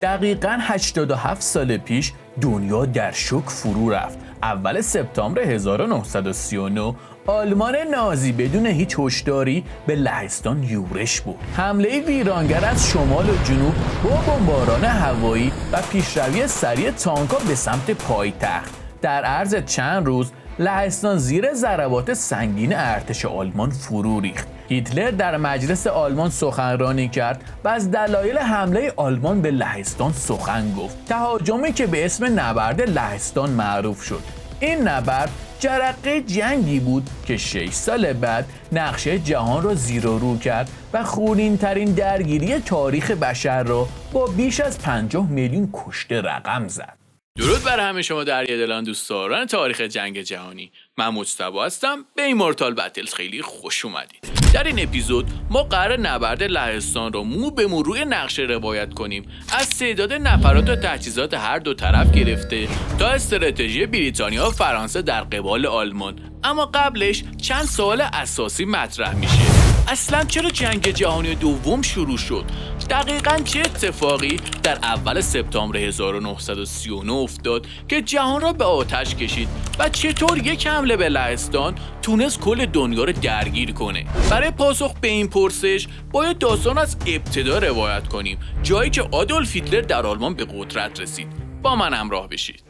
دقیقاً 87 سال پیش دنیا در شوک فرو رفت. اول سپتامبر 1939 آلمان نازی بدون هیچ هشداری به لهستان یورش بود. حمله ویرانگر از شمال و جنوب با بمباران هوایی و پیشروی سریع تانک‌ها به سمت پایتخت. در عرض چند روز لهستان زیر ضربات سنگین ارتش آلمان فرو ریخت. هیتلر در مجلس آلمان سخنرانی کرد و از دلایل حمله آلمان به لهستان سخن گفت. تهاجمی که به اسم نبرد لهستان معروف شد. این نبرد جرقه جنگی بود که 6 سال بعد نقشه جهان را زیر و رو کرد و خونین‌ترین درگیری تاریخ بشر را با بیش از 50 میلیون کشته رقم زد. درود بر همه شما دریادلان دوستداران تاریخ جنگ جهانی. من مجتبی هستم. به ایمورتال بتلز خیلی خوش اومدید. در این اپیزود ما قرار نبرد لهستان رو مو به مو روی نقشه روایت کنیم، از تعداد نفرات و تجهیزات هر دو طرف گرفته تا استراتژی بریتانیا و فرانسه در قبال آلمان. اما قبلش چند سوال اساسی مطرح میشه. اصلا چرا جنگ جهانی دوم شروع شد؟ دقیقاً چه اتفاقی در اول سپتامبر 1939 افتاد که جهان را به آتش کشید و چطور یک حمله به لهستان تونست کل دنیا را درگیر کنه؟ برای پاسخ به این پرسش باید داستان از ابتدا روایت کنیم، جایی که آدولف هیتلر در آلمان به قدرت رسید. با من همراه بشید.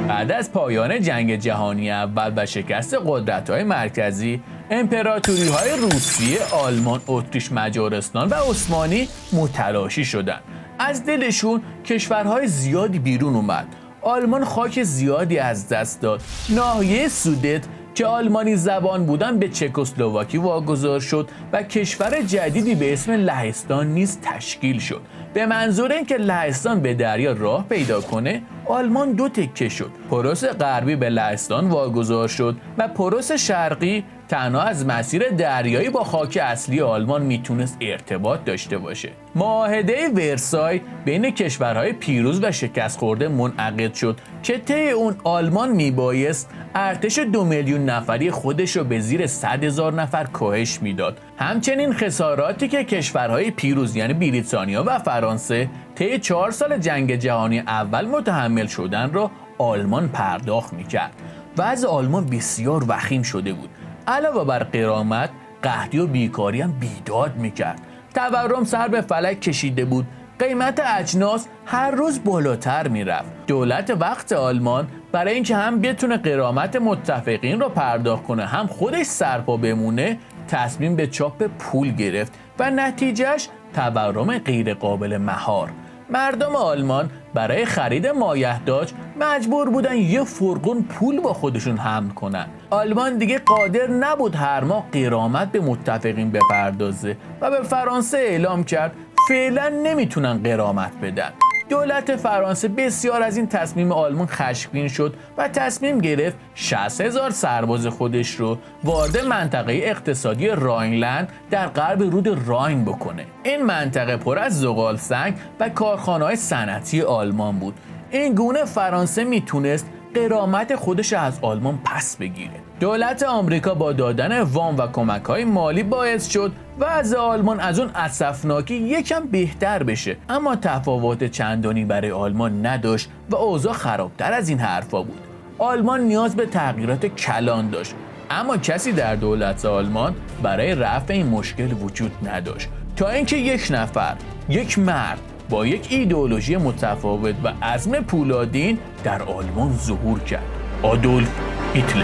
بعد از پایان جنگ جهانی اول و شکست قدرت‌های مرکزی، امپراتوری‌های روسیه، آلمان، اتریش، مجارستان و عثمانی متلاشی شدند. از دلشون کشورهای زیادی بیرون اومد. آلمان خاک زیادی از دست داد. ناحیه سودت که آلمانی زبان بودن به چکسلواکی واگذار شد و کشور جدیدی به اسم لهستان نیز تشکیل شد. به منظور اینکه لهستان به دریا راه پیدا کنه، آلمان دو تکه شد. پروس غربی به لهستان واگذار شد و پروس شرقی تنها از مسیر دریایی با خاک اصلی آلمان میتونست ارتباط داشته باشه. معاهده ورسای بین کشورهای پیروز و شکست خورده منعقد شد که طی اون آلمان میبایست ارتش 2 میلیون نفری خودش رو به زیر 100,000 نفر کاهش میداد. همچنین خساراتی که کشورهای پیروز یعنی بریتانیا و فرانسه طی 4 سال جنگ جهانی اول متحمل شدن را آلمان پرداخت میکرد. وضع آلمان بسیار وخیم شده بود. علاوه بر غرامت، قحطی و بیکاری هم بیداد میکرد. تورم سر به فلک کشیده بود. قیمت اجناس هر روز بالاتر میرفت. دولت وقت آلمان برای اینکه هم بتونه غرامت متفقین رو پرداخت کنه هم خودش سرپا بمونه، تصمیم به چاپ پول گرفت و نتیجهش تورم غیر قابل مهار. مردم آلمان برای خرید مایحتاج مجبور بودن یه فرقون پول با خودشون حمل کنن. آلمان دیگه قادر نبود هر ماه غرامت به متفقین بپردازه و به فرانسه اعلام کرد فعلا نمیتونن غرامت بدن. دولت فرانسه بسیار از این تصمیم آلمان خشمگین شد و تصمیم گرفت 60,000 سرباز خودش رو وارد منطقه اقتصادی راینلند در غرب رود راین بکنه. این منطقه پر از زغال سنگ و کارخانه‌های صنعتی آلمان بود. این گونه فرانسه میتونست غرامت خودش از آلمان پس بگیره. دولت آمریکا با دادن وام و کمک‌های مالی باعث شد وضع آلمان از اون اسفناکی یکم بهتر بشه، اما تفاوت چندانی برای آلمان نداشت و اوضاع خرابتر از این حرفا بود. آلمان نیاز به تغییرات کلان داشت، اما کسی در دولت آلمان برای رفع این مشکل وجود نداشت تا اینکه یک نفر، یک مرد با یک ایدئولوژی متفاوت و عزم پولادین در آلمان ظهور کرد: آدولف هیتلر.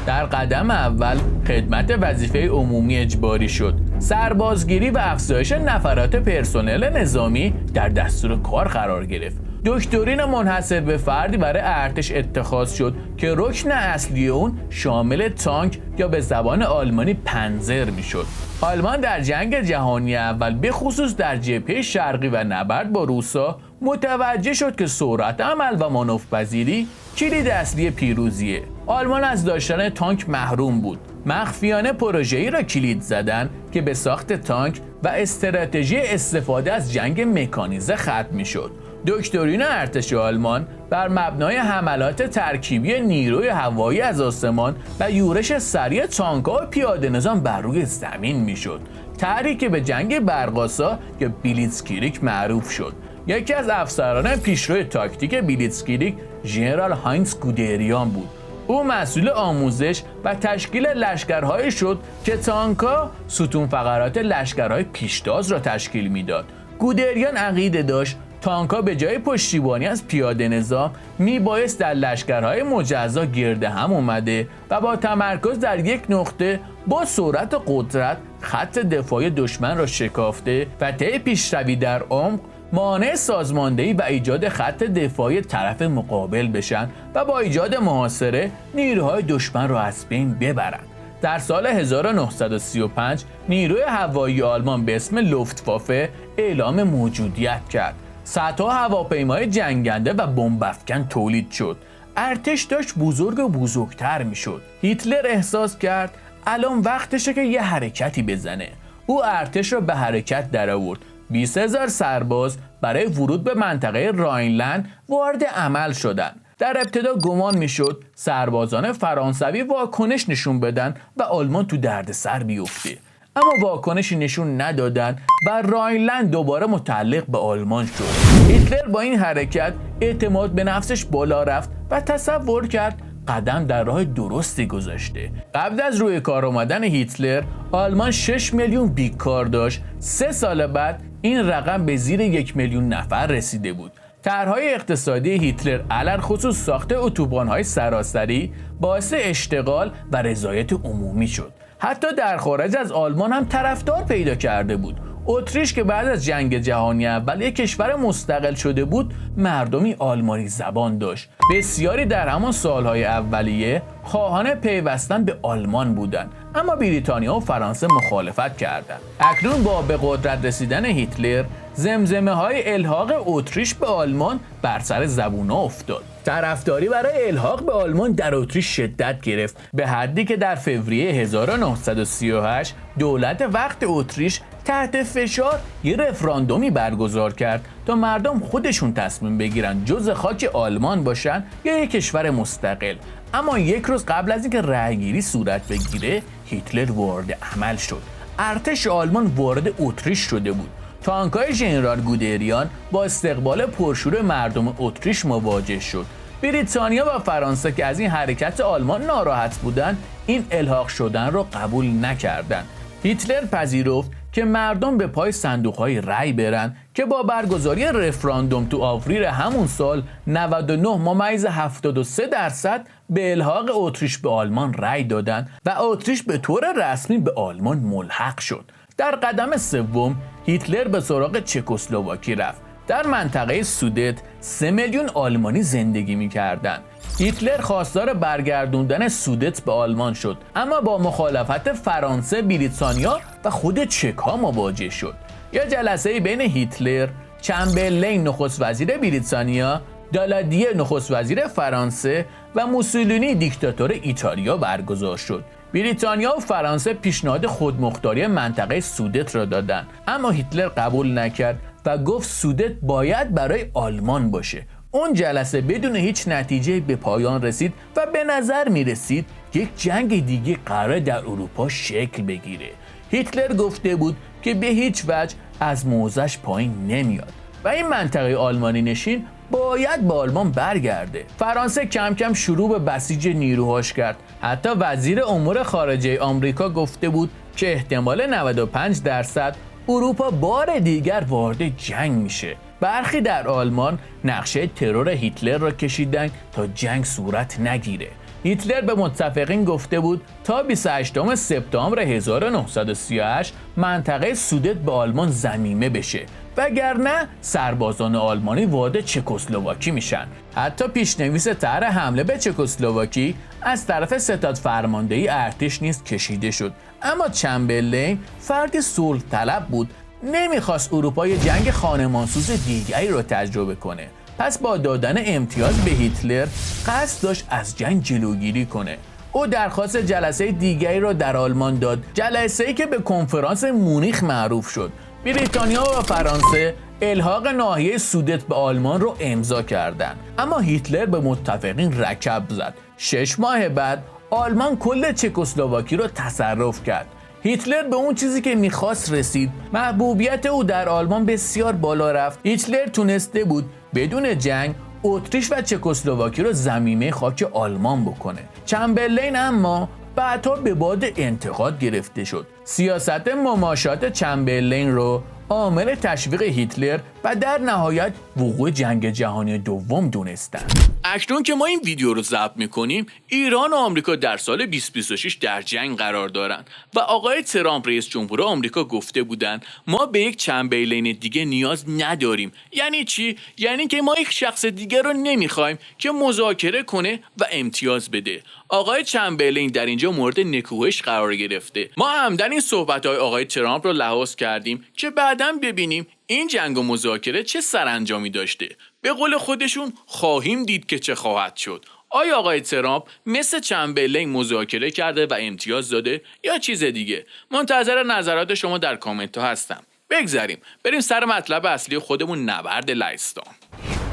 در قدم اول خدمت وظیفه عمومی اجباری شد. سربازگیری و افزایش نفرات پرسنل نظامی در دستور کار قرار گرفت. دکترین منحصر به فردی برای ارتش اتخاذ شد که رکن اصلی اون شامل تانک یا به زبان آلمانی پنزر میشد. آلمان در جنگ جهانی اول به خصوص در جبهه شرقی و نبرد با روسا متوجه شد که سرعت عمل و مانورپذیری کلید اصلی پیروزیه. آلمان از داشتن تانک محروم بود. مخفیانه پروژه‌ای را کلید زدن که به ساخت تانک و استراتژی استفاده از جنگ مکانیزه ختم می‌شد. دکترین ارتش آلمان بر مبنای حملات ترکیبی نیروی هوایی از آسمان و یورش سریع تانک‌ها و پیاده نظام بر روی زمین می‌شد. طرحی که به جنگ برق‌آسا یا بلیتزکریگ معروف شد. یکی از افسران پیشرو تاکتیک بلیتزکریگ ژنرال هاینز گودریان بود. او مسئول آموزش و تشکیل لشکرهایی شد که تانک‌ها ستون فقرات لشکرهای پیشتاز را تشکیل میداد. گودریان عقیده داشت تانک‌ها به جای پشتیبانی از پیاده نظام میبایست در لشکرهای مجزا گرد هم اومده و با تمرکز در یک نقطه با سرعت و قدرت خط دفاعی دشمن را شکافته و طی پیشروی در عمق مانع سازماندهی و ایجاد خط دفاعی طرف مقابل بشن و با ایجاد محاصره نیروهای دشمن را از بین ببرند. در سال 1935 نیروی هوایی آلمان به اسم لوفتوافه اعلام موجودیت کرد. صدها هواپیمای جنگنده و بمب‌افکن تولید شد. ارتش داشت بزرگ و بزرگتر میشد. هیتلر احساس کرد الان وقتشه که یه حرکتی بزنه. او ارتش را به حرکت درآورد. 20,000 سرباز برای ورود به منطقه راینلند وارد عمل شدند. در ابتدا گمان میشد سربازان فرانسوی واکنش نشون بدن و آلمان تو دردسر بیفته، اما واکنشی نشون ندادن و راینلند دوباره متعلق به آلمان شد. هیتلر با این حرکت اعتماد به نفسش بالا رفت و تصور کرد قدم در راه درستی گذاشته. قبل از روی کار آمدن هیتلر آلمان 6 میلیون بیکار داشت. 3 سال بعد این رقم به زیر 1 میلیون نفر رسیده بود. طرح‌های اقتصادی هیتلر علل خصوص ساخت اتوبان‌های سراسری باعث اشتغال و رضایت عمومی شد. حتی در خارج از آلمان هم طرفدار پیدا کرده بود. اتریش که بعد از جنگ جهانی اول یک کشور مستقل شده بود، مردمی آلمانی زبان داشت. بسیاری در همان سالهای اولیه خواهان پیوستن به آلمان بودند، اما بریتانیا و فرانسه مخالفت کردند. اکنون با به قدرت رسیدن هیتلر، زمزمه‌های الحاق اتریش به آلمان بر سر زبون‌ها افتاد. طرفداری برای الحاق به آلمان در اتریش شدت گرفت، به حدی که در فوریه 1938 دولت وقت اتریش تحت فشار یه رفراندومی برگزار کرد تا مردم خودشون تصمیم بگیرن جزء خاک آلمان باشن یا یک کشور مستقل. اما یک روز قبل از اینکه رأیگیری صورت بگیره، هیتلر وارد عمل شد. ارتش آلمان وارد اتریش شده بود. تانک‌های ژنرال گودریان با استقبال پرشور مردم اتریش مواجه شد. بریتانیا و فرانسه که از این حرکت آلمان ناراحت بودند، این الحاق شدن را قبول نکردند. هیتلر پذیرفت که مردم به پای صندوق‌های رأی برن که با برگزاری رفراندوم تو آوریل همون سال 99.73% به الحاق اتریش به آلمان رأی دادن و اتریش به طور رسمی به آلمان ملحق شد. در قدم سوم هیتلر به سراغ چکسلواکی رفت. در منطقه سودت 3 میلیون آلمانی زندگی می‌کردند. هیتلر خواستار برگردوندن سودت به آلمان شد، اما با مخالفت فرانسه، بریتانیا و خود چک‌ها مواجه شد. یا جلسه بین هیتلر، چمبرلین نخست وزیر بریتانیا، دالادیه نخست وزیر فرانسه و موسولینی دیکتاتور ایتالیا برگزار شد. بریتانیا و فرانسه پیشنهاد خودمختاری منطقه سودت را دادند، اما هیتلر قبول نکرد و گفت سودت باید برای آلمان باشه. اون جلسه بدون هیچ نتیجه به پایان رسید و به نظر می رسید یک جنگ دیگه قرار در اروپا شکل بگیره. هیتلر گفته بود که به هیچ وجه از موضعش پایین نمیاد و این منطقه آلمانی نشین باید به آلمان برگرده. فرانسه کم کم شروع به بسیج نیروهاش کرد. حتی وزیر امور خارجه آمریکا گفته بود که احتمال 95% اروپا بار دیگر وارد جنگ میشه. برخی در آلمان نقشه ترور هیتلر را کشیدن تا جنگ صورت نگیره. هیتلر به متفقین گفته بود تا 28 سپتامبر 1938 منطقه سودت به آلمان ضمیمه بشه، وگرنه سربازان آلمانی وارد چکسلواکی میشن. حتی پیشنویس طرح حمله به چکسلواکی از طرف ستاد فرماندهی ارتش نیز کشیده شد، اما چمبرلین فردی صلح طلب بود، نمیخواست اروپا یه جنگ خانمانسوز دیگری را تجربه کنه. پس با دادن امتیاز به هیتلر قصد داشت از جنگ جلوگیری کنه. او درخواست جلسه دیگری را در آلمان داد، جلسه‌ای که به کنفرانس مونیخ معروف شد. بریتانیا و فرانسه الحاق ناحیه سودت به آلمان رو امضا کردند، اما هیتلر به متفقین رکب زد. 6 ماه بعد آلمان کل چکسلواکی رو تصرف کرد. هیتلر به اون چیزی که میخواست رسید. محبوبیت او در آلمان بسیار بالا رفت. هیتلر تونسته بود بدون جنگ اتریش و چکسلواکی رو ضمیمه خاک آلمان بکنه. چمبرلین اما بعدها به باد انتقاد گرفته شد. سیاست مماشات چمبرلین رو عامل تشویق هیتلر و در نهایت وقوع جنگ جهانی دوم دونستن. اکنون که ما این ویدیو رو ضبط میکنیم، ایران و آمریکا در سال 2026 در جنگ قرار دارن و آقای ترامپ رئیس جمهور آمریکا گفته بودن ما به یک چمبرلین دیگه نیاز نداریم. یعنی چی؟ یعنی که ما یک شخص دیگه رو نمیخوایم که مذاکره کنه و امتیاز بده. آقای چمبرلین در اینجا مورد نکوهش قرار گرفته. ما همدن این صحبت‌های آقای ترامپ رو لحاظ کردیم که بعداً ببینیم این جنگ و مذاکره چه سرانجامی داشته. به قول خودشون خواهیم دید که چه خواهد شد. آیا آقای ترامپ مثل چمبرلین مذاکره کرده و امتیاز داده یا چیز دیگه؟ منتظر نظرات شما در کامنت ها هستم. بگذاریم بریم سر مطلب اصلی خودمون، نبرد لهستان.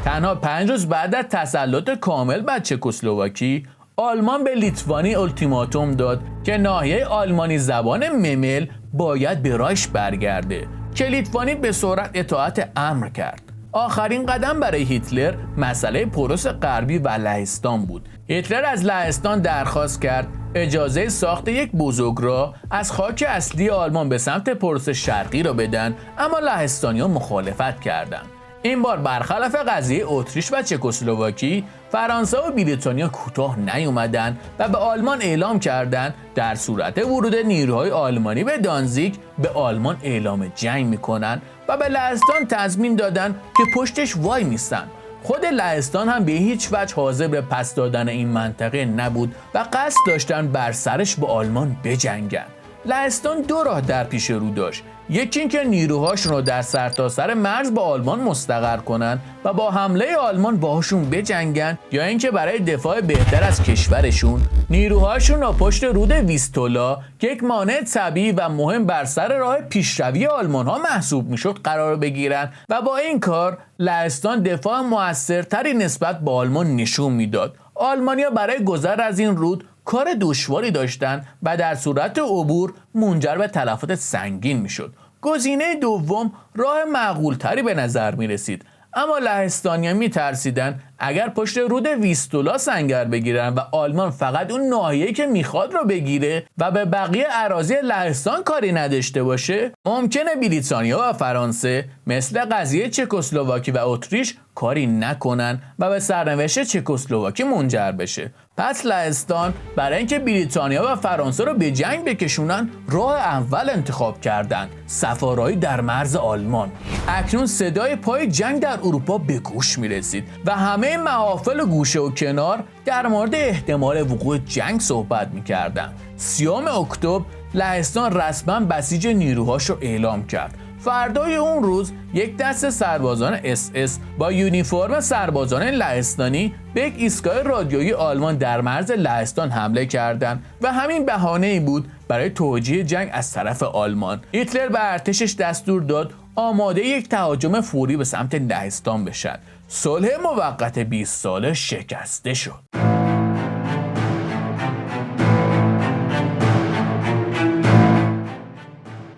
تنها 5 روز بعد از تسلط کامل بر چکسلواکی، آلمان به لیتوانی التیماتوم داد که ناحیه آلمانی زبان ممل باید به رایش برگرده که لیتوانی به سرعت اطاعت امر کرد. آخرین قدم برای هیتلر مسئله پروس غربی و لهستان بود. هیتلر از لهستان درخواست کرد اجازه ساخت یک بزرگراه از خاک اصلی آلمان به سمت پروس شرقی را بدن، اما لهستانی‌ها مخالفت کردند. این بار برخلاف قضیه اتریش و چکسلواکی، فرانسه و بریتانیا کوتاه نیومدن و به آلمان اعلام کردند در صورت ورود نیروهای آلمانی به دانزیگ به آلمان اعلام جنگ میکنن و به لهستان تضمین دادن که پشتش وای میستن. خود لهستان هم به هیچ وجه حاضر به پس دادن این منطقه نبود و قصد داشتن بر سرش با آلمان بجنگن. لهستان 2 راه در پیش رو داشت. یکی این که نیروهاشون رو در سرتاسر مرز با آلمان مستقر کنن و با حمله آلمان باهاشون بجنگن، یا اینکه برای دفاع بهتر از کشورشون نیروهاشون رو پشت رود ویستولا که یک مانع طبیعی و مهم بر سر راه پیشروی آلمان ها محسوب میشد قرار بگیرن و با این کار لهستان دفاع موثرتری نسبت به آلمان نشون میداد. آلمانیا برای گذر از این رود کار دشواری داشتن و در صورت عبور منجر به تلفات سنگین میشد. گزینه دوم راه معقولتری به نظر می رسید، اما لهستانی‌ها می‌ترسیدن اگر پشت رود ویستولا سنگر بگیرن و آلمان فقط اون ناحیه‌ای که میخواد رو بگیره و به بقیه اراضی لهستان کاری نداشته باشه، ممکنه بریتانیا و فرانسه مثل قضیه چکسلواکی و اتریش کاری نکنن و به سرنوشت چکسلواکی منجر بشه. پس لهستان برای اینکه بریتانیا و فرانسه رو به جنگ بکشونن راه اول انتخاب کردن، سفارایی در مرز آلمان. اکنون صدای پای جنگ در اروپا به گوش میرسید و همه محافل گوشه و کنار در مورد احتمال وقوع جنگ صحبت میکردن. 30 اکتبر لهستان رسما بسیج نیروهاش رو اعلام کرد. فردای اون روز یک دسته سربازان SS با یونیفرم سربازان لهستانی به یک ایستگاه رادیویی آلمان در مرز لهستان حمله کردند و همین بهانه‌ای بود برای توجیه جنگ از طرف آلمان. هیتلر به ارتشش دستور داد آماده یک تهاجم فوری به سمت لهستان بشن. صلح موقت 20 ساله شکسته شد.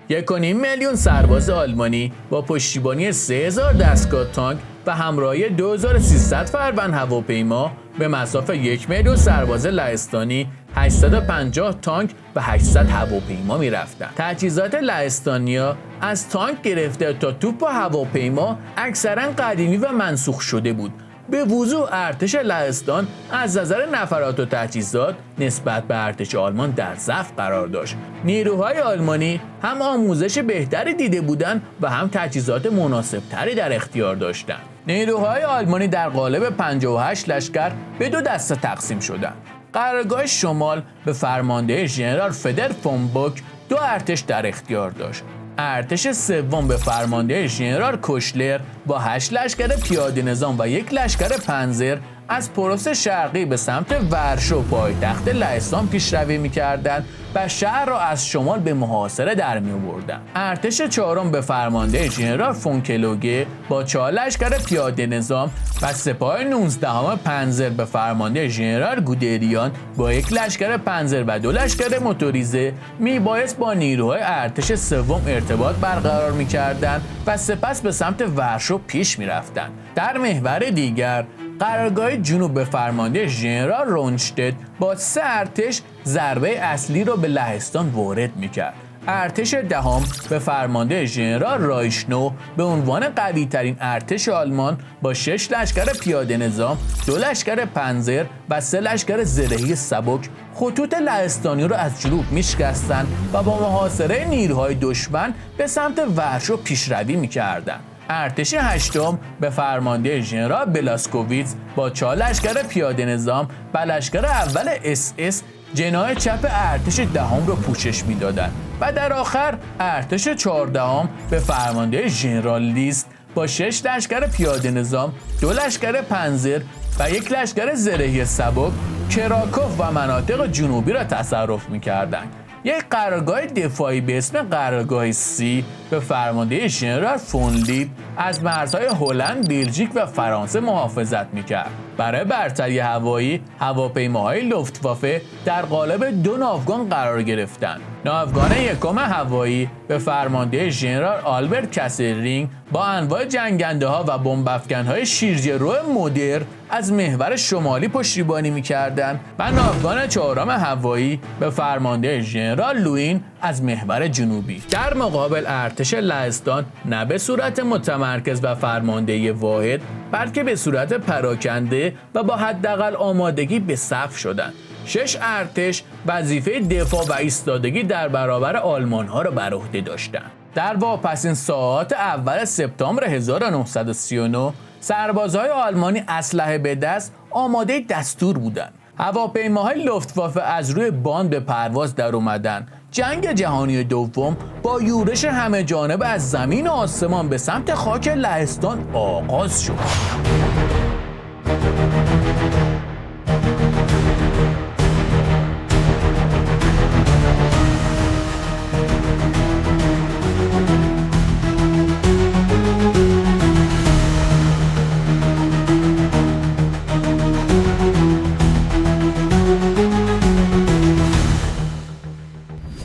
1.5 میلیون سرباز آلمانی با پشتیبانی 3000 دستگاه تانک و همراهی 2300 فروند هواپیما به مسافه 1 میلیون سرباز لهستانی 850 تانک و 800 هواپیما می رفتن. تجهیزات لهستانیا از تانک گرفته تا توپ و هواپیما اکثرا قدیمی و منسوخ شده بود. به وضوح ارتش لهستان از نظر نفرات و تجهیزات نسبت به ارتش آلمان در ضعف قرار داشت. نیروهای آلمانی هم آموزش بهتری دیده بودند و هم تجهیزات مناسبتری در اختیار داشتند. نیروهای آلمانی در قالب 58 لشکر به 2 دسته تقسیم شدند. قرارگاه شمال به فرماندهی ژنرال فدر فون بوک 2 ارتش در اختیار داشت. ارتش سوم به فرمانده ژنرال کوشلر با 8 لشکر پیاده نظام و 1 لشکر پنزر از پروس شرقی به سمت ورشو پایتخت لهستان پیشروی می‌کردند و شهر را از شمال به محاصره در می‌آوردند. ارتش چهارم به فرمانده ژنرال فونکلوگه با 4 لشکر پیاده نظام و سپاه 19 پنزر به فرمانده ژنرال گودریان با 1 لشکر پنزر و 2 لشکر موتوریزه میبایست با نیروهای ارتش سوم ارتباط برقرار می‌کردند و سپس به سمت ورشو پیش می‌رفتند. در محور دیگر قرارگاه جنوب به فرمانده ژنرال رونشتت با 3 ارتش ضربه اصلی را به لهستان وارد می‌کرد. ارتش دهم به فرمانده ژنرال رایشنو به عنوان قوی ترین ارتش آلمان با 6 لشکر پیاده نظام، 2 لشکر پنزر و 3 لشکر زرهی سبک خطوط لهستانی را از جنوب میشکستند و با محاصره نیروهای دشمن به سمت ورشو پیشروی می‌کردند. ارتش هشتم به فرمانده ژنرال بلاسکوویتز با 4 لشکر پیاده نظام و لشکر اول SS جناح چپ ارتش دهم را پوشش می‌دادند و در آخر ارتش 14 به فرمانده ژنرال لیست با 6 لشکر پیاده نظام، 2 لشکر پنزر و 1 لشکر زرهی سبک کراکوف و مناطق جنوبی را تصرف می‌کردند. یک قرارگاه دفاعی به اسم قرارگاه سی به فرمانده ژنرال فون لیب از مرزهای هلند، بلژیک و فرانسه محافظت می‌کرد. برای برتری هوایی، هواپیماهای لوفتوافه در قالب 2 ناوگان قرار گرفتند. ناوگان یکم هوایی به فرمانده ژنرال آلبرت کاسلرینگ با انواع جنگنده‌ها و بمب‌افکن‌های شیرجه‌رو مدرن از محور شمالی پشتیبانی می‌کردند و ناوگان چهارم هوایی به فرمانده ژنرال لوین از محور جنوبی. در مقابل ارتش لهستان نه به صورت متمرکز و فرماندهی واحد بلکه به صورت پراکنده و با حداقل آمادگی به صف شدند. 6 ارتش وظیفه دفاع و ایستادگی در برابر آلمان‌ها را بر عهده داشتند. در واپسین ساعات اول سپتامبر 1939 سربازهای آلمانی اسلحه به دست آماده دستور بودند. هواپیماهای لوفتوافه از روی باند به پرواز در اومدن. جنگ جهانی دوم با یورش همه جانبه از زمین و آسمان به سمت خاک لهستان آغاز شد.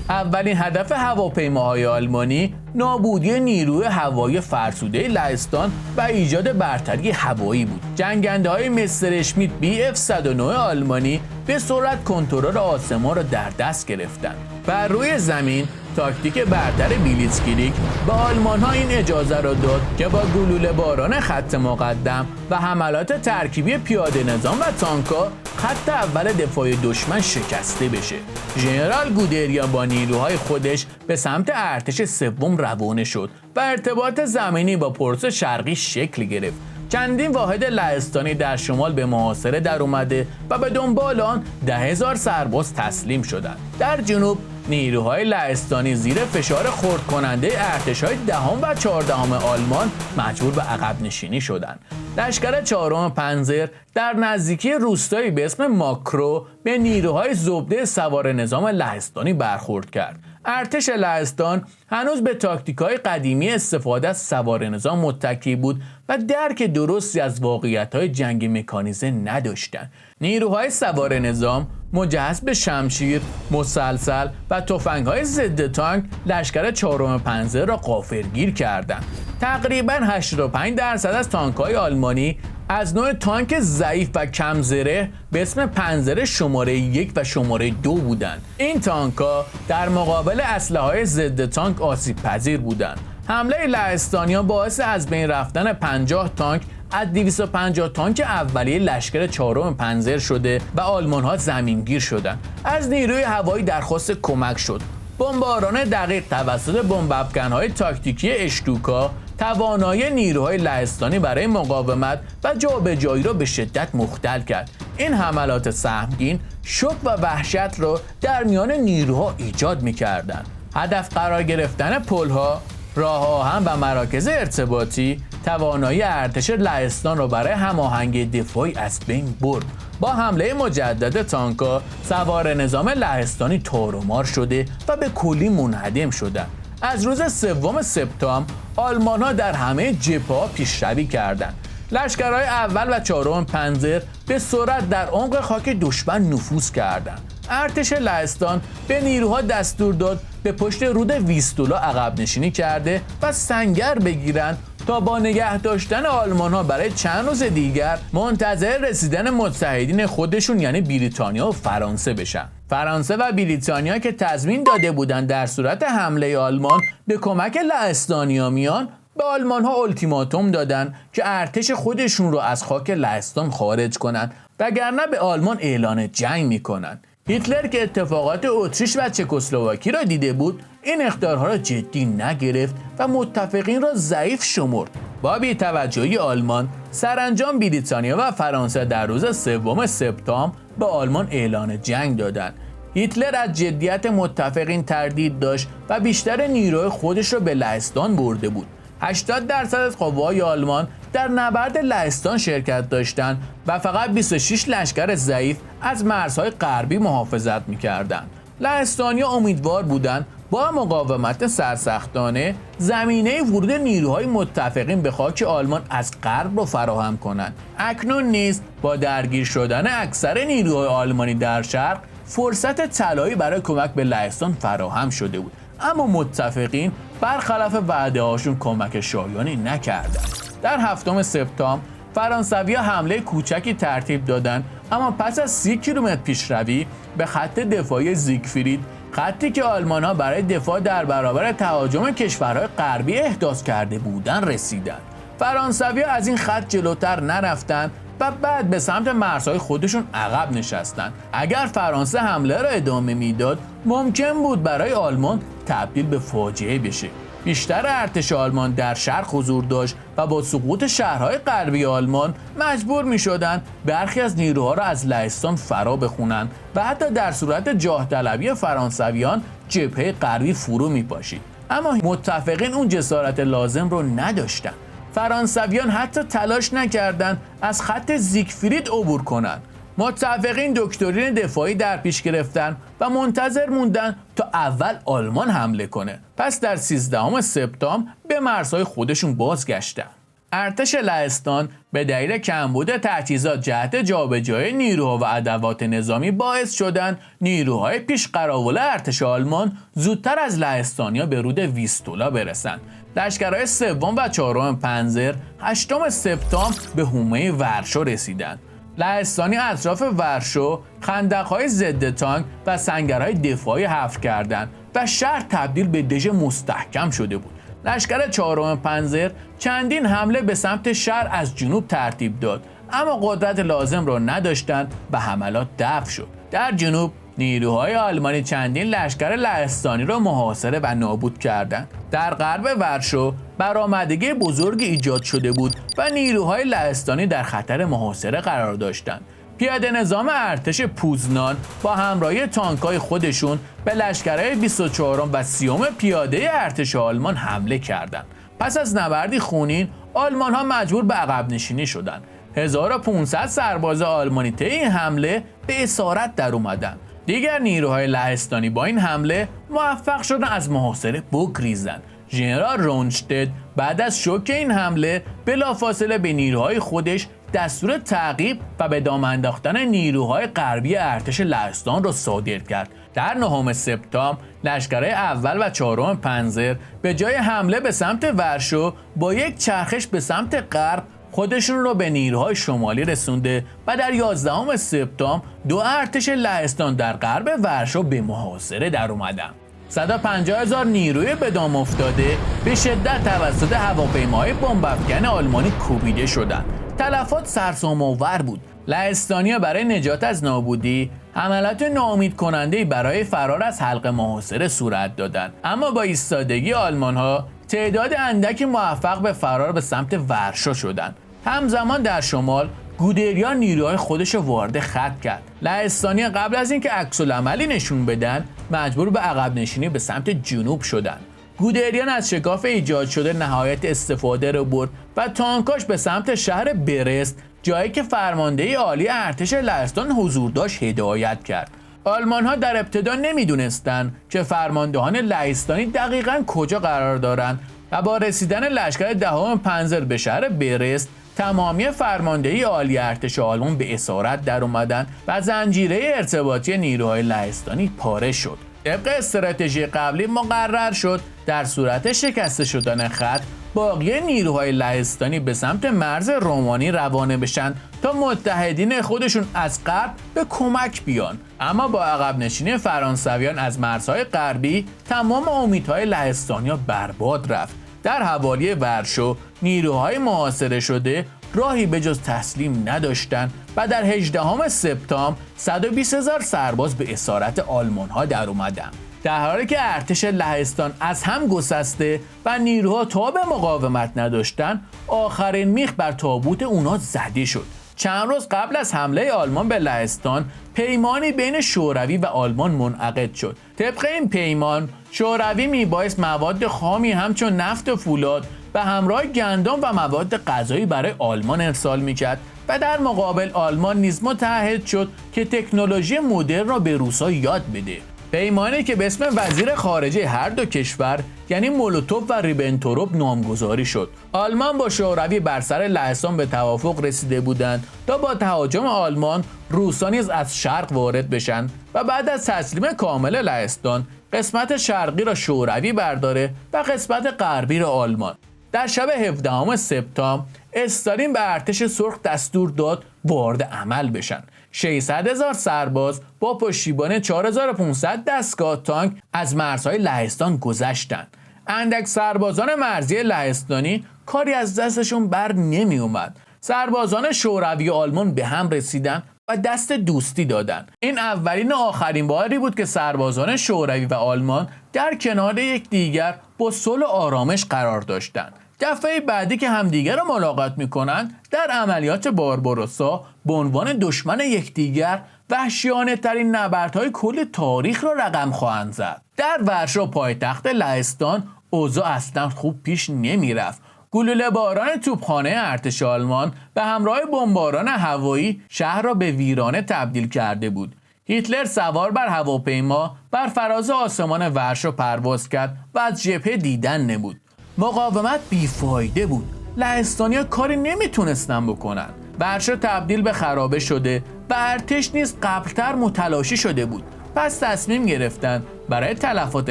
اولین هدف هواپیماهای آلمانی نابودی نیروی هوایی فرسوده لهستان و ایجاد برتری هوایی بود. جنگنده‌های مستر اشمیت BF-109 آلمانی به سرعت کنترل آسمان را در دست گرفتند. بر روی زمین تاکتیک برتر بیلیتزکریگ به آلمان‌ها این اجازه را داد که با گلوله باران خط مقدم و حملات ترکیبی پیاده نظام و تانک‌ها خط اول دفاعی دشمن شکسته بشه. ژنرال گودریان با نیروهای خودش به سمت ارتش سوم روانه شد و ارتباط زمینی با پروس شرقی شکل گرفت. چندین واحد لهستانی در شمال به محاصره در اومده و به دنبال آن 10,000 سرباز تسلیم شدند. در جنوب نیروهای لهستانی زیر فشار خرد کننده ارتش‌های دهم و 14 آلمان مجبور به عقب نشینی شدند. لشکر 4 پنزر در نزدیکی روستایی به اسم ماکرو به نیروهای زبده سوار نظام لهستانی برخورد کرد. ارتش لهستان هنوز به تاکتیک‌های قدیمی استفاده از سوار نظام متکی بود و درک درستی از واقعیت‌های جنگ مکانیزه نداشتند. نیروهای سوار نظام مجهز به شمشیر، مسلسل و تفنگ‌های ضد تانک لشکر 4 پنزر را غافلگیر کردند. تقریباً 85% از تانک‌های آلمانی از نوع تانک ضعیف و کم زره به اسم پنزر شماره 1 و شماره 2 بودند. این تانک‌ها در مقابل اسلحه‌های ضد تانک آسیب پذیر بودند. حمله لهستانیان باعث از بین رفتن 50 تانک از 250 تانک اولیه لشکر 4 پنزر شده و آلمان‌ها زمینگیر شدند. از نیروی هوایی درخواست کمک شد. بمباران دقیق توسط بمب‌افکن‌های تاکتیکی اشتوکا توانایی نیروهای لهستانی برای مقاومت و جابجایی را به شدت مختل کرد. این حملات سهمگین شوک و وحشت را در میان نیروها ایجاد می‌کردند. هدف قرار گرفتن پل‌ها، راه آهن و مراکز ارتباطی توانایی ارتش لهستان را برای هماهنگی دفاعی از بین برد. با حمله مجدد تانک‌ها سوار نظام لهستانی تارومار شده و به کلی منهدم شدند. از روز 3 سپتامبر آلمان‌ها در همه جبهه‌ها پیشروی کردند. لشکرهای اول و 4 پنزر به سرعت در عمق خاک دشمن نفوذ کردند. ارتش لهستان به نیروها دستور داد به پشت رود ویستولا عقب نشینی کرده و سنگر بگیرند تا با نگه داشتن آلمان‌ها برای چند روز دیگر منتظر رسیدن متحدین خودشون یعنی بریتانیا و فرانسه بشن. فرانسه و بریتانیا که تضمین داده بودند در صورت حمله آلمان به کمک لهستانیا میان، به آلمان‌ها التیماتوم دادن که ارتش خودشون رو از خاک لهستان خارج کنند وگرنه به آلمان اعلان جنگ میکنن. هیتلر که اتفاقات اتریش و چکسلواکی را دیده بود این اخطارها را جدی نگرفت و متفقین را ضعیف شمرد. با بی‌توجهی آلمان سرانجام بریتانیا و فرانسه در روز 3 سپتامبر به آلمان اعلان جنگ دادند. هیتلر از جدیت متفقین تردید داشت و بیشتر نیروی خودش را به لهستان برده بود. 80% از قوای آلمان در نبرد لهستان شرکت داشتند و فقط 26 لشکر ضعیف از مرزهای غربی محافظت می‌کردند. لهستانی‌ها امیدوار بودند با مقاومت سرسختانه زمینه ورود نیروهای متفقین به خاک آلمان از غرب را فراهم کنند. اکنون نیز با درگیر شدن اکثر نیروهای آلمانی در شرق فرصت طلایی برای کمک به لهستان فراهم شده بود، اما متفقین برخلاف وعده هاشون کمک شایانی نکردند. در 7 سپتامبر فرانسوی‌ها حمله کوچکی ترتیب دادند، اما پس از 30 کیلومتر پیشروی به خط دفاعی زیگفرید، خطی که آلمان‌ها برای دفاع در برابر تهاجم کشورهای غربی احداث کرده بودند رسیدند. فرانسوی‌ها از این خط جلوتر نرفتند و بعد به سمت مرزهای خودشون عقب نشستند. اگر فرانسه حمله را ادامه میداد ممکن بود برای آلمان تبدیل به فاجعه بشه. بیشتر ارتش آلمان در شرق حضور داشت و با سقوط شهرهای غربی آلمان مجبور می‌شدند برخی از نیروها را از لهستان فرا بخونند و حتی در صورت جاه طلبی فرانسویان جبهه غربی فرو می‌پاشید. اما متفقین اون جسارت لازم رو نداشتند. فرانسویان حتی تلاش نکردند از خط زیگفرید عبور کنند. متفقین دکترین دفاعی در پیش گرفتن و منتظر موندن تا اول آلمان حمله کنه. پس در 13 سپتامبر به مرزهای خودشون بازگشتن. ارتش لهستان به دلیل کمبود تجهیزات جهت جابجایی نیروها و ادوات نظامی باعث شدند نیروهای پیش قراول ارتش آلمان زودتر از لهستانیا به رود ویستولا برسند. لشکرهای 3 و 4 پنزر 8 سپتامبر به حومه ورشو رسیدند. لهستانی اطراف ورشو خندق‌های ضد تانک و سنگرهای دفاعی حفر کردند و شهر تبدیل به دژ مستحکم شده بود. لشکر 4 پنزر چندین حمله به سمت شهر از جنوب ترتیب داد، اما قدرت لازم را نداشتند و حملات دفع شد. در جنوب نیروهای آلمانی چندین لشکر لهستانی را محاصره و نابود کردند. در غرب ورشو برآمدگی بزرگی ایجاد شده بود و نیروهای لهستانی در خطر محاصره قرار داشتند. پیاده نظام ارتش پوزنان با همراهی تانک‌های خودشون به لشکرهای 24 و 30 پیاده ارتش آلمان حمله کردند. پس از نبردی خونین آلمان‌ها مجبور به عقب نشینی شدند. 1500 سرباز آلمانی طی این حمله به اسارت در اومدند. دیگر نیروهای لهستانی با این حمله موفق شدن از محاصره بگریزند. ژنرال رونشتد بعد از شوک این حمله بلافاصله به نیروهای خودش دستور تعقیب و به دام انداختن نیروهای غربی ارتش لهستان را صادر کرد. در 9 سپتامبر لشکرهای اول و 4 پنزر به جای حمله به سمت ورشو با یک چرخش به سمت غرب خودشون رو به نیروهای شمالی رسونده و در 11 سپتامبر 2 ارتش لهستان در غرب ورشو به محاصره در اومدن. 150,000 نیروی به دام افتاده به شدت توسط هواپیماهای بمب‌افکن آلمانی کوبیده شدند. تلفات سرسام‌آور بود. لهستانی‌ها برای نجات از نابودی حملات ناامید کننده برای فرار از حلقه محاصره صورت دادند، اما با ایستادگی آلمان‌ها تعداد اندکی موفق به فرار به سمت ورشو شدند. همزمان در شمال گودریان نیروهای خودش رو وارد خط کرد. لهستانی قبل از اینکه عکس‌العملی نشون بدن مجبور به عقب نشینی به سمت جنوب شدن. گودریان از شکاف ایجاد شده نهایت استفاده رو برد و تانکاش به سمت شهر برست، جایی که فرمانده عالی ارتش لهستان حضور داشت، هدایت کرد. آلمان ها در ابتدا نمیدونستند که فرماندهان لهستانی دقیقاً کجا قرار دارند و با رسیدن لشکر دهم پنزر به شهر برست، تمامی فرماندهی عالی ارتش آلمان به اسارت در اومدن و زنجیره ارتباطی نیروهای لهستانی پاره شد. طبق استراتژی قبلی مقرر شد در صورت شکسته شدن خط باقی نیروهای لهستانی به سمت مرز رومانی روانه بشن تا متحدین خودشون از غرب به کمک بیان، اما با عقب نشینی فرانسویان از مرزهای غربی تمام امیدهای لهستانیا برباد رفت. در حوالی ورشو نیروهای محاصره شده راهی به جز تسلیم نداشتند و در 18 سپتامبر 120,000 سرباز به اسارت آلمان ها در اومدند. در حالی که ارتش لهستان از هم گسسته و نیروها تا به مقاومت نداشتن، آخرین میخ بر تابوت اونا زده شد. چند روز قبل از حمله آلمان به لهستان پیمانی بین شوروی و آلمان منعقد شد. طبق این پیمان شوروی میبایست مواد خامی همچون نفت و فولاد به همراه گندم و مواد غذایی برای آلمان ارسال میکرد و در مقابل آلمان نیز متعهد شد که تکنولوژی مدرن را به روس‌ها یاد بده. پیمانی که به اسم وزیر خارجه هر دو کشور یعنی مولوتوف و ریبنتروپ نامگذاری شد. آلمان با شوروی بر سر لهستان به توافق رسیده بودند تا با تهاجم آلمان روس‌ها نیز از شرق وارد بشن و بعد از تسلیم کامل لهستان قسمت شرقی را شوروی برداره و قسمت غربی را آلمان. در شب 17 سپتامبر استالین به ارتش سرخ دستور داد وارد عمل بشن. 600,000 سرباز با پشتیبانی 4500 دستگاه تانک از مرزهای لهستان گذشتند. اندک سربازان مرزی لهستانی کاری از دستشون بر نمی اومد. سربازان شوروی و آلمان به هم رسیدن و دست دوستی دادن. این اولین و آخرین باری بود که سربازان شوروی و آلمان در کنار یکدیگر با صلح و آرامش قرار داشتند. دفعه بعدی که همدیگر رو ملاقات میکنن در عملیات بارباروسا به عنوان دشمن یکدیگر وحشیانه ترین نبردهای کل تاریخ را رقم خواهند زد. در ورشو پایتخت لهستان اوضاع اصلا خوب پیش نمیرفت. گلوله باران توپخانه ارتش آلمان به همراه بمباران هوایی شهر را به ویرانه تبدیل کرده بود. هیتلر سوار بر هواپیما بر فراز آسمان ورشو پرواز کرد و از جبهه دیدن نمود. مقاومت بیفایده بود. لهستانیا کاری نمیتونستن بکنن. ورشو تبدیل به خرابه شده و ارتش نیز قبلتر متلاشی شده بود. پس تصمیم گرفتن برای تلفات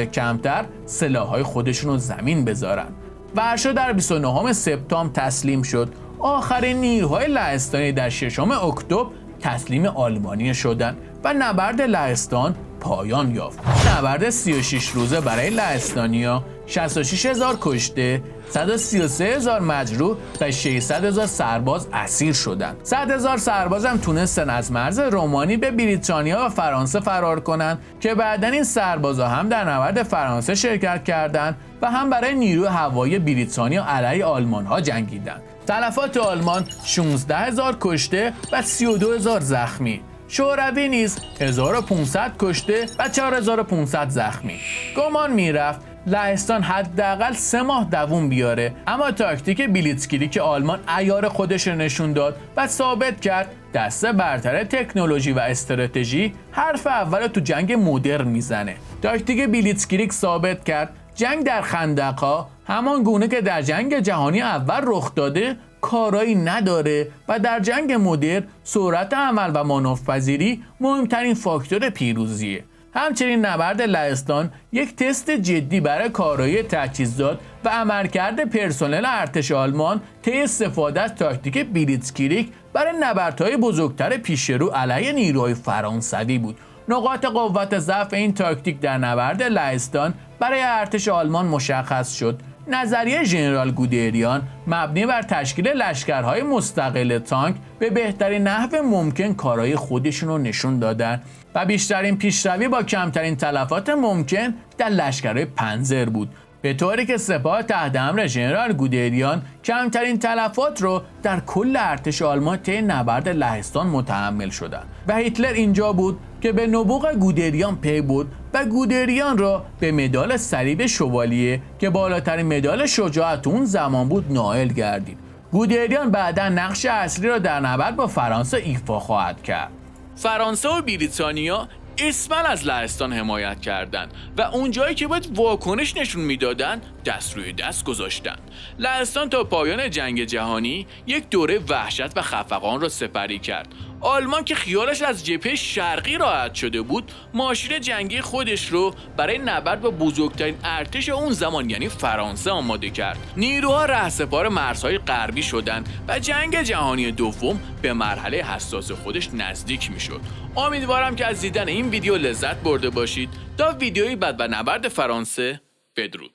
کمتر سلاح‌های خودشون رو زمین بذارن. ورشو در 29 سپتامبر تسلیم شد. آخرین نیروهای لهستانی در 6 اکتبر تسلیم آلمانی شدند و نبرد لهستان پایان یافت. نبرد 36 روزه برای لهستانیا 66,000 کشته، 133,000 مجروح و 600,000 سرباز اسیر شدند. 100,000 سرباز هم تونستن از مرز رومانی به بریتانیا و فرانسه فرار کنند که بعداً این سربازا هم در نبرد فرانسه شرکت کردند و هم برای نیروی هوایی بریتانیا علیه آلمان ها جنگیدند. تلفات آلمان 16,000 کشته و 32,000 زخمی. شوروی نیز 1500 کشته و 4500 زخمی. گمان میرفت لهستان حداقل 3 ماه دووم بیاره، اما تاکتیک بلیتزکریگ آلمان عیار خودش رو نشون داد و ثابت کرد دسته برتر تکنولوژی و استراتژی حرف اول تو جنگ مدرن میزنه. تاکتیک بلیتزکریگ ثابت کرد جنگ در خندق‌ها همان گونه که در جنگ جهانی اول رخ داده کارایی نداره و در جنگ مدرن سرعت عمل و مانورپذیری مهمترین فاکتور پیروزیه. همچنین نبرد لهستان یک تست جدی برای کارایی تجهیزات و عملکرد پرسنل ارتش آلمان طی استفاده از تاکتیک بلیتزکریگ برای نبردهای بزرگتر پیشرو علیه نیروهای فرانسوی بود. نقاط قوت ضعف این تاکتیک در نبرد لهستان برای ارتش آلمان مشخص شد. نظریه ژنرال گودریان مبنی بر تشکیل لشکرهای مستقل تانک به بهترین نحو ممکن کارهای خودشون رو نشون دادن و بیشترین پیشروی با کمترین تلفات ممکن در لشکرهای پنزر بود. به طوری که سپاه تحت امر ژنرال گودریان کمترین تلفات رو در کل ارتش آلمان طی نبرد لهستان متحمل شدند و هیتلر اینجا بود که به نبوغ گودریان پی برد و گودریان را به مدال صلیب شوالیه که بالاترین مدال شجاعت اون زمان بود نائل گردید. گودریان بعدا نقش اصلی را در نبرد با فرانسه ایفا خواهد کرد. فرانسه و بریتانیا اسماً از لهستان حمایت کردند و اونجایی که باید واکنش نشون میدادن دست روی دست گذاشتن. لهستان تا پایان جنگ جهانی یک دوره وحشت و خفقان را سپری کرد. آلمان که خیالش از جبهه شرقی راحت شده بود، ماشین جنگی خودش رو برای نبرد با بزرگترین ارتش اون زمان یعنی فرانسه آماده کرد. نیروها رهسپار مرزهای غربی شدند و جنگ جهانی دوم به مرحله حساس خودش نزدیک میشد. امیدوارم که از دیدن این ویدیو لذت برده باشید. تا ویدیویی بعد و نبرد فرانسه، بدرود.